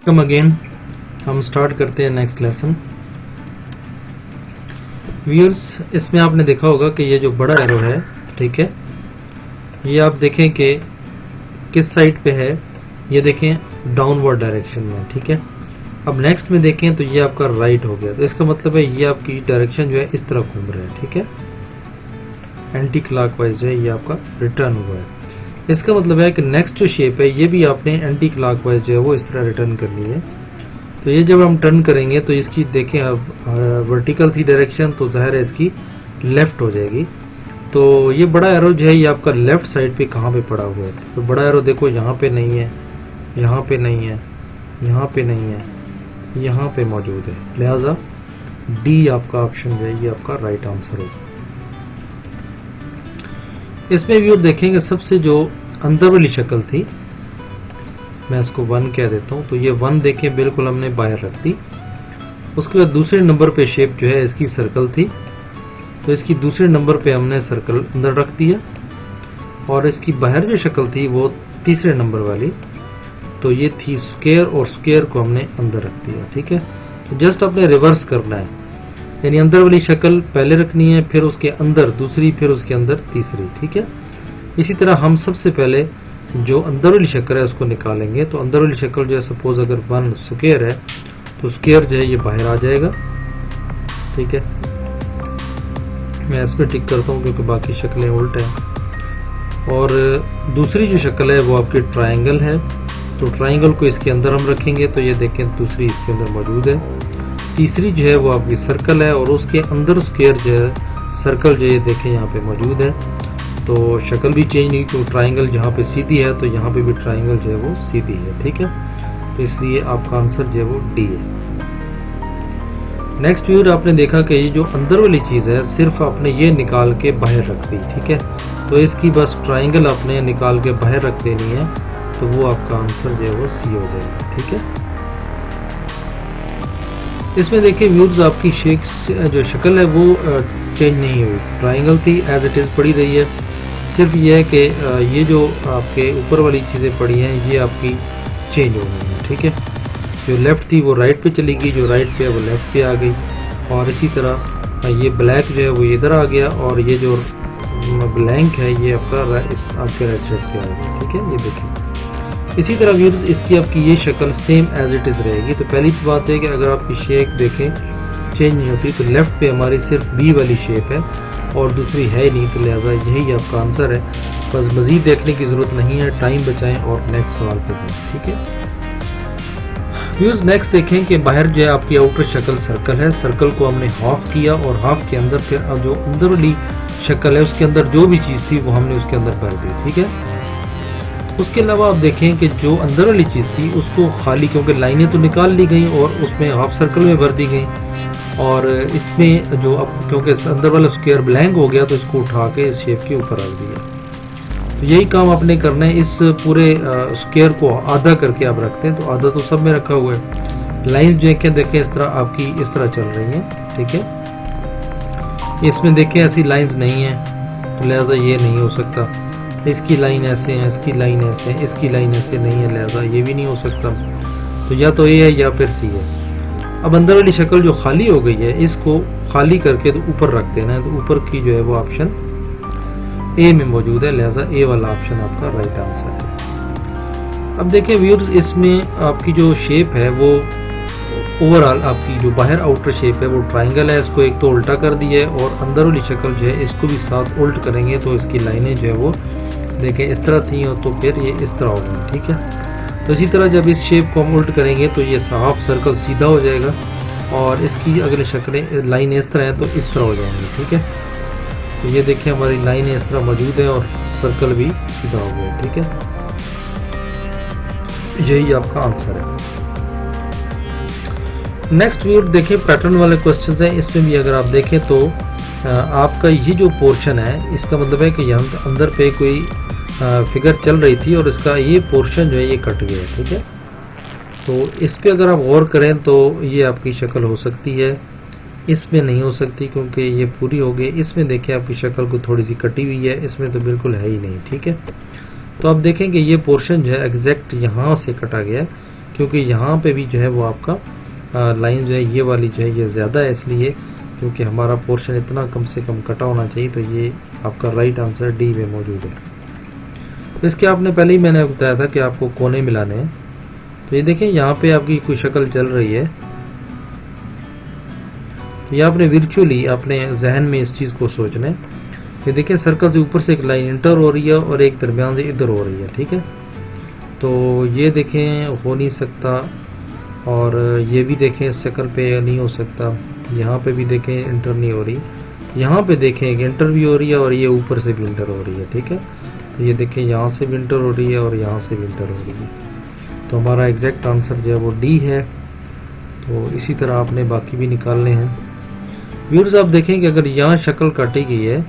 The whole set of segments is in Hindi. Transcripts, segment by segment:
Welcome again. हम स्टार्ट करते हैं नेक्स्ट लेसन। व्यूअर्स, इसमें आपने देखा होगा कि ये जो बड़ा एरो है, ठीक है, ये आप देखें कि किस साइड पे है। ये देखें डाउनवर्ड डायरेक्शन में, ठीक है। अब नेक्स्ट में देखें तो ये आपका राइट हो गया, तो इसका मतलब है ये आपकी डायरेक्शन जो है इस तरफ घूम रहा है, ठीक है। एंटी क्लॉकवाइज जो है ये आपका रिटर्न हुआ है। इसका मतलब है कि नेक्स्ट जो शेप है ये भी आपने एंटी क्लॉकवाइज जो है वो इस तरह रिटर्न करनी है। तो ये जब हम टर्न करेंगे तो इसकी देखें अब वर्टिकल थी डायरेक्शन, तो जाहिर है इसकी लेफ्ट हो जाएगी। तो ये बड़ा एरो जो है ये आपका लेफ्ट साइड पे कहाँ पे पड़ा हुआ है, तो बड़ा एरो देखो यहाँ पे नहीं है, यहाँ पे नहीं है, यहाँ पे नहीं है, यहाँ पे मौजूद है। लिहाजा डी आपका ऑप्शन जो है ये आपका राइट आंसर होगा। इसमें भी देखेंगे सबसे जो अंदर वाली शक्ल थी, मैं इसको 1 कह देता हूँ, तो ये 1 देखें बिल्कुल हमने बाहर रख दी। उसके बाद दूसरे नंबर पे शेप जो है इसकी सर्कल थी, तो इसकी दूसरे नंबर पे हमने सर्कल अंदर रख दिया। और इसकी बाहर जो शक्ल थी वो तीसरे नंबर वाली, तो ये थी स्क्वायर, और स्क्वायर को हमने अंदर रख दिया, ठीक है। तो जस्ट आपने रिवर्स करना है, यानी अंदर वाली शक्ल पहले रखनी है, फिर उसके अंदर दूसरी, फिर उसके अंदर तीसरी, ठीक है। इसी तरह हम सबसे पहले जो अंदर वाली शक्ल है उसको निकालेंगे। तो अंदर वाली शक्ल जो है सपोज अगर 1 स्क्वायर है तो स्क्वायर जो है ये बाहर आ जाएगा, ठीक है। मैं इस पर टिक करता हूँ क्योंकि बाकी शक्लें उल्ट है। और दूसरी जो शक्ल है वो आपकी ट्रायंगल है, तो ट्रायंगल को इसके अंदर हम रखेंगे, तो ये देखें दूसरी इसके अंदर मौजूद है। तीसरी जो है वो आपकी सर्कल है, और उसके अंदर स्क्वायर जो है सर्कल जो है देखें यहाँ पे मौजूद है। तो शक्ल भी चेंज नहीं, क्योंकि ट्रायंगल जहाँ पे सीधी है तो यहाँ पे भी ट्रायंगल जो है वो सीधी है, ठीक है। तो इसलिए आपका आंसर जो है वो डी है। नेक्स्ट व्यूअर, आपने देखा कि ये जो अंदर वाली चीज है सिर्फ आपने ये निकाल के बाहर रख दी, ठीक है। तो इसकी बस ट्रायंगल आपने निकाल के बाहर रख देनी है, तो वो आपका आंसर जो है वो सी हो जाएगा, ठीक है। इसमें देखिए व्यूअर्स, आपकी जो शक्ल है वो चेंज नहीं हुई, ट्रायंगल थी एज इट इज पड़ी रही है। सिर्फ ये है कि ये जो आपके ऊपर वाली चीज़ें पड़ी हैं ये आपकी चेंज हो गई हैं, ठीक है। जो लेफ्ट थी वो राइट पे चली गई, जो राइट पे है वो लेफ्ट पे आ गई। और इसी तरह ये ब्लैक जो है वो इधर आ गया, और ये जो ब्लैंक है ये आपका आपके राइट साइड पे आ गया, ठीक है। ये देखिए इसी तरह व्यूअर्स, इसकी आपकी ये शक्ल सेम एज इट इज़ रहेगी। तो पहली बात है कि अगर आपकी शेप देखें चेंज नहीं होती, तो लेफ्ट पे हमारी सिर्फ बी वाली शेप है और दूसरी है ही नहीं, तो लिहाजा यही आपका आंसर है। बस मजीद देखने की जरूरत नहीं है, टाइम बचाएं और नेक्स्ट सवाल पे जाएं, ठीक है। व्यूअर्स, नेक्स्ट देखें कि बाहर जो है आपकी आउटर शक्ल सर्कल है, सर्कल को हमने हाफ किया, और हाफ के अंदर फिर जो अंदर वाली शक्ल है उसके अंदर जो भी चीज़ थी वो हमने उसके अंदर भर दी, ठीक है। उसके अलावा आप देखें कि जो अंदर वाली चीज़ थी उसको खाली, क्योंकि लाइनें तो निकाल ली गई और उसमें हाफ सर्कल में भर दी गई, और इसमें जो अब क्योंकि अंदर वाला स्क्वायर ब्लैंक हो गया तो इसको उठा के इस शेप के ऊपर रख दिया। तो यही काम आपने करना है, इस पूरे स्क्वायर को आधा करके आप रखते हैं, तो आधा तो सब में रखा हुआ है। लाइन जो है देखें इस तरह आपकी इस तरह चल रही है, ठीक है। इसमें देखें ऐसी लाइंस नहीं है, तो लिहाजा ये नहीं हो सकता। इसकी लाइन ऐसे है, इसकी लाइन ऐसे है, इसकी लाइन ऐसे नहीं है, लिहाजा ये भी नहीं हो सकता। तो या तो ए है या फिर सी है। अब अंदर वाली शक्ल जो खाली हो गई है इसको खाली करके तो ऊपर रख देना है, तो ऊपर की जो है वो ऑप्शन ए में मौजूद है, लिहाजा ए वाला ऑप्शन आपका राइट आंसर है। अब देखिए व्यूअर्स, इसमें आपकी जो शेप है वो ओवरऑल आपकी जो बाहर आउटर शेप है वो ट्रायंगल है, इसको एक तो उल्टा कर दिया है, और अंदर वाली शक्ल जो है इसको भी साथ उल्ट करेंगे तो इसकी लाइनें जो है वो देखें इस तरह थी, तो फिर ये इस तरह होगी, ठीक है। तो इसी तरह जब इस शेप को हम उल्ट करेंगे तो ये हाफ सर्कल सीधा हो जाएगा, और इसकी अगली शक्लें लाइन इस तरह है तो इस तरह हो जाएंगी, ठीक है। तो ये देखिए हमारी लाइनें इस तरह मौजूद है और सर्कल भी सीधा हो गया, ठीक है। यही आपका आंसर है। नेक्स्ट व्यूअर देखिए पैटर्न वाले क्वेश्चन हैं, इसमें भी अगर आप देखें तो आपका ये जो पोर्शन है इसका मतलब है कि यहाँ अंदर पे कोई फिगर चल रही थी और इसका ये पोर्शन जो है ये कट गया, ठीक है। तो इस पे अगर आप गौर करें तो ये आपकी शक्ल हो सकती है, इसमें नहीं हो सकती क्योंकि ये पूरी हो गई। इसमें देखिए आपकी शक्ल को थोड़ी सी कटी हुई है, इसमें तो बिल्कुल है ही नहीं, ठीक है। तो आप देखें कि ये पोर्शन जो है एग्जैक्ट यहाँ से कटा गया, क्योंकि यहाँ पे भी जो है वो आपका लाइन जो है ये वाली जो है ये ज़्यादा है, इसलिए क्योंकि हमारा पोर्शन इतना कम से कम कटा होना चाहिए, तो ये आपका राइट आंसर डी में मौजूद है। तो इसके आपने पहले ही मैंने बताया था कि आपको कोने मिलाने हैं। तो ये देखें यहाँ पे आपकी कोई शक्ल चल रही है, तो ये आपने वर्चुअली अपने जहन में इस चीज़ को सोचना है। ये देखें सर्कल से ऊपर से एक लाइन इंटर हो रही है और एक दरमियान से इधर हो रही है, ठीक है। तो ये देखें हो नहीं सकता, और ये भी देखें इस शक्ल पे नहीं हो सकता, यहाँ पे भी देखें इंटर नहीं हो रही, यहाँ पे देखें एक इंटर भी हो रही है और ये ऊपर से भी इंटर हो रही है, ठीक है। तो ये देखें यहाँ से भी इंटर हो रही है और यहाँ से भी इंटर हो रही है। तो हमारा एग्जैक्ट आंसर जो है वो डी है। तो इसी तरह आपने बाकी भी निकालने हैं। व्यूअर्स आप देखें कि अगर यहाँ शक्ल काटी गई है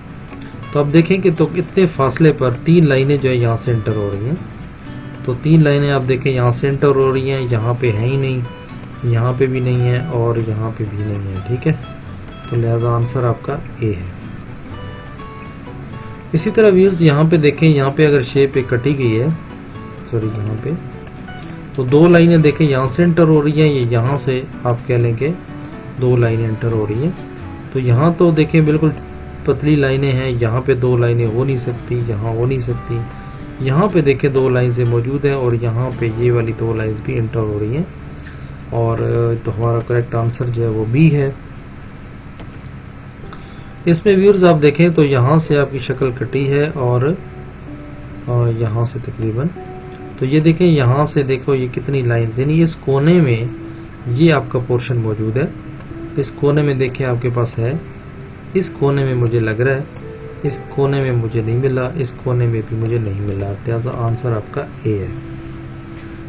तो आप देखें कि तो इतने फासले पर 3 लाइनें जो है यहाँ से इंटर हो रही हैं। तो 3 लाइनें आप देखें यहाँ से इंटर हो रही हैं, यहाँ पे है ही नहीं, यहाँ पे भी नहीं है और यहाँ पे भी नहीं है, ठीक है। तो लिहाजा आंसर आपका ए है। इसी तरह व्यूअर्स यहाँ पे देखें, यहाँ पे अगर शेप एक कटी गई है, सॉरी यहाँ पे, तो 2 लाइनें देखें यहाँ से इंटर हो रही हैं, ये यहाँ से आप कह लें कि 2 लाइनें इंटर हो रही हैं। तो यहाँ तो देखें बिल्कुल पतली लाइनें हैं, यहाँ पे 2 लाइनें हो नहीं सकती, यहाँ हो नहीं सकती, यहाँ पे देखें 2 लाइन से मौजूद है और यहाँ पे ये वाली 2 लाइन्स भी इंटर हो रही हैं। और तो हमारा करेक्ट आंसर जो है वो बी है। इसमें व्यूअर्स आप देखें तो यहाँ से आपकी शक्ल कटी है और यहाँ से तकरीबन, तो ये देखें यहाँ से देखो ये कितनी लाइन, यानी इस कोने में ये आपका पोर्शन मौजूद है। इस कोने में देखें आपके पास है, इस कोने में मुझे लग रहा है, इस कोने में मुझे नहीं मिला, इस कोने में भी मुझे नहीं मिला, लिहाजा आंसर आपका ए है।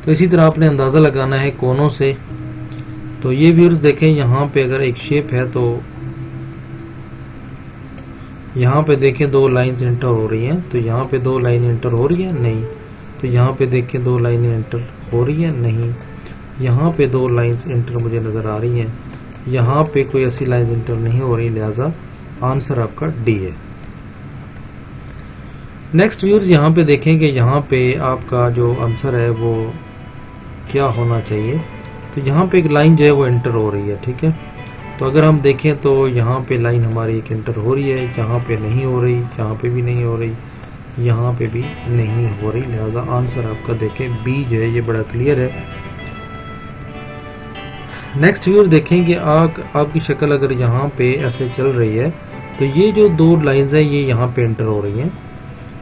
तो इसी तरह आपने अंदाजा लगाना है कोनों से। तो ये व्यूअर्स देखें यहाँ पे अगर एक शेप है तो यहाँ पे देखें 2 लाइन्स इंटर हो रही हैं, तो यहाँ पे 2 लाइन इंटर हो रही है नहीं, तो यहाँ पे देखें 2 लाइनें इंटर हो रही है नहीं, यहाँ पे 2 लाइन्स इंटर मुझे नजर आ रही हैं, यहाँ पे कोई ऐसी लाइन्स इंटर नहीं हो रही, लिहाजा आंसर आपका डी है। नेक्स्ट व्यूअर्स यहाँ पे देखें कि यहाँ पे आपका जो आंसर है वो क्या होना चाहिए। तो यहाँ पे एक लाइन जो है वो इंटर हो रही है, ठीक है। तो अगर हम देखें तो यहाँ पे लाइन हमारी एक इंटर हो रही है, यहाँ पे नहीं हो रही, यहाँ पे भी नहीं हो रही, यहाँ पे भी नहीं हो रही, लिहाजा आंसर आपका देखें बी जो है ये बड़ा क्लियर है। नेक्स्ट व्यूअर देखें कि आपकी शक्ल अगर यहाँ पे ऐसे चल रही है तो ये जो 2 लाइन्स है ये यहाँ पे इंटर हो रही हैं।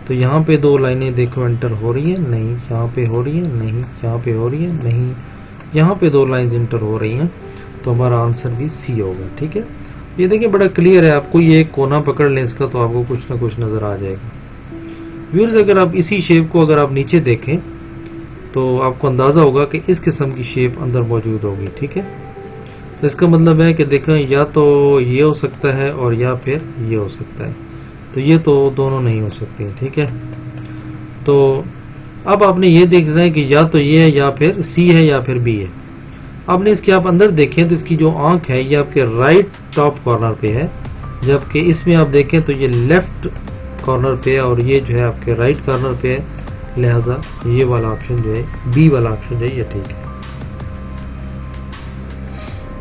तो यहाँ पे 2 लाइनें देखो इंटर हो रही है नहीं, यहाँ पे हो रही है नहीं, यहाँ पे हो रही है नहीं, यहाँ पे 2 लाइन्स इंटर हो रही हैं। तो हमारा आंसर भी सी होगा, ठीक है। ये देखिए बड़ा क्लियर है, आपको ये एक कोना पकड़ लें इसका तो आपको कुछ ना कुछ नजर आ जाएगा। व्यूअर्स अगर आप इसी शेप को अगर आप नीचे देखें तो आपको अंदाजा होगा कि इस किस्म की शेप अंदर मौजूद होगी, ठीक है। तो इसका मतलब है कि देखें या तो ये हो सकता है और या फिर ये हो सकता है, तो ये तो दोनों नहीं हो सकती, ठीक है। तो अब आपने ये देखना है कि या तो ये है या फिर सी है या फिर बी है। आपने इसके आप अंदर देखें तो इसकी जो आंख है ये आपके राइट टॉप कॉर्नर पे है, जबकि इसमें आप देखें तो ये लेफ्ट कॉर्नर पे है और ये जो है आपके राइट कॉर्नर पे है, लिहाजा ये वाला ऑप्शन जो है बी वाला ऑप्शन जो है ये ठीक है।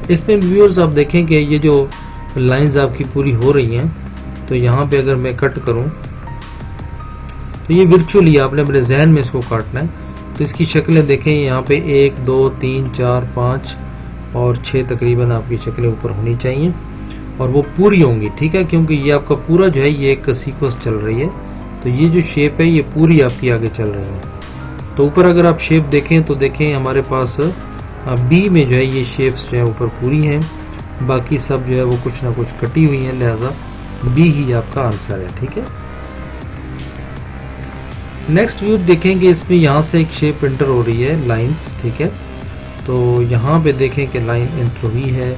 इसमें व्यूअर्स आप देखें कि ये जो लाइंस आपकी पूरी हो रही हैं, तो यहाँ पे अगर मैं कट करूं तो ये वर्चुअली आपने अपने जहन में इसको काटना है। तो इसकी शक्लें देखें, यहाँ पे 1 2 3 4 5 और 6 तकरीबन आपकी शक्लें ऊपर होनी चाहिए और वो पूरी होंगी, ठीक है, क्योंकि ये आपका पूरा जो है ये एक सीक्वेंस चल रही है। तो ये जो शेप है ये पूरी आपकी आगे चल रही है। तो ऊपर अगर आप शेप देखें तो देखें हमारे पास बी में जो है ये शेप्स जो है ऊपर पूरी हैं, बाकी सब जो है वो कुछ ना कुछ कटी हुई हैं, लिहाजा बी ही आपका आंसर है, ठीक है। नेक्स्ट व्यू देखेंगे, इसमें यहाँ से एक शेप इंटर हो रही है, लाइंस, ठीक है। तो यहाँ पे देखें कि लाइन इंटर हुई है,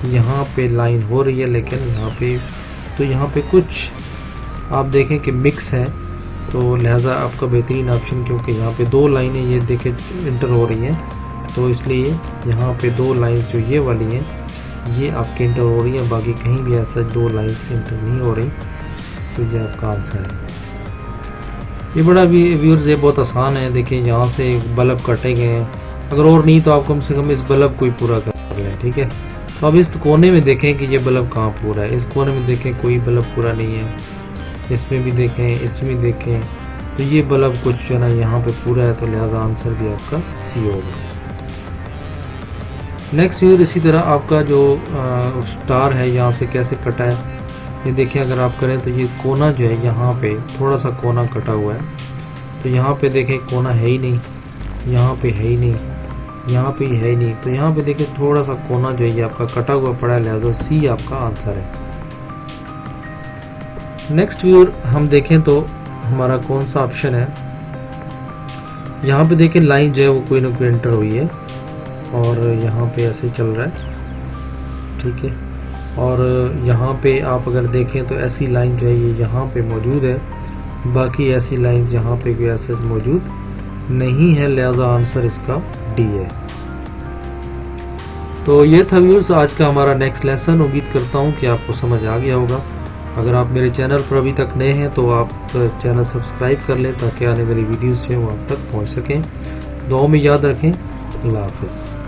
यहाँ पे लाइन हो रही है, लेकिन यहाँ पे कुछ आप देखें कि मिक्स है, तो लिहाजा आपका बेहतरीन ऑप्शन, क्योंकि यहाँ पे 2 लाइनें ये देखें इंटर हो रही हैं, तो इसलिए यहाँ पे 2 लाइंस जो ये वाली हैं ये आपके इंटर हो रही है, बाकी कहीं भी ऐसा 2 लाइंस इंटर नहीं हो रही, तो ये आपका आंसर है। ये बड़ा भी व्यूअर्स ये बहुत आसान है। देखिए यहाँ से बल्ब कटे गए हैं, अगर और नहीं तो आप कम से कम इस बल्ब को ही पूरा कर लें, ठीक है। तो अब इस कोने में देखें कि ये बल्ब कहाँ पूरा है। इस कोने में देखें कोई बल्ब पूरा नहीं है, इसमें भी देखें, इसमें देखें, तो ये बल्ब कुछ जो है ना यहाँ पे पूरा है, तो लिहाजा आंसर भी आपका सी होगा। नेक्स्ट व्यूअर, इसी तरह आपका जो स्टार है यहाँ से कैसे कटा है, ये देखिए अगर आप करें तो ये कोना जो है यहाँ पे थोड़ा सा कोना कटा हुआ है, तो यहाँ पे देखें कोना है ही नहीं, यहाँ पे है ही नहीं, यहाँ पे है ही नहीं, तो यहाँ पे देखें थोड़ा सा कोना जो है ये आपका कटा हुआ पड़ा है, लिहाजा सी आपका आंसर है। नेक्स्ट व्यूअर हम देखें तो हमारा कौन सा ऑप्शन है, यहाँ पे देखें लाइन जो है वो कोई ना कोई एंटर हुई है और यहाँ पे ऐसे चल रहा है, ठीक है। और यहाँ पे आप अगर देखें तो ऐसी लाइन जो है ये यहाँ पे मौजूद है, बाकी ऐसी लाइन यहाँ पे कोई ऐसे मौजूद नहीं है, लिहाजा आंसर इसका डी है। तो ये था व्यूअर्स आज का हमारा नेक्स्ट लेसन। उम्मीद करता हूँ कि आपको समझ आ गया होगा। अगर आप मेरे चैनल पर अभी तक नए हैं तो आप चैनल सब्सक्राइब कर लें ताकि आने वाली वीडियोस जो है वो आप तक पहुँच सकें। दुआ में याद रखें। अल्लाह हाफिज़।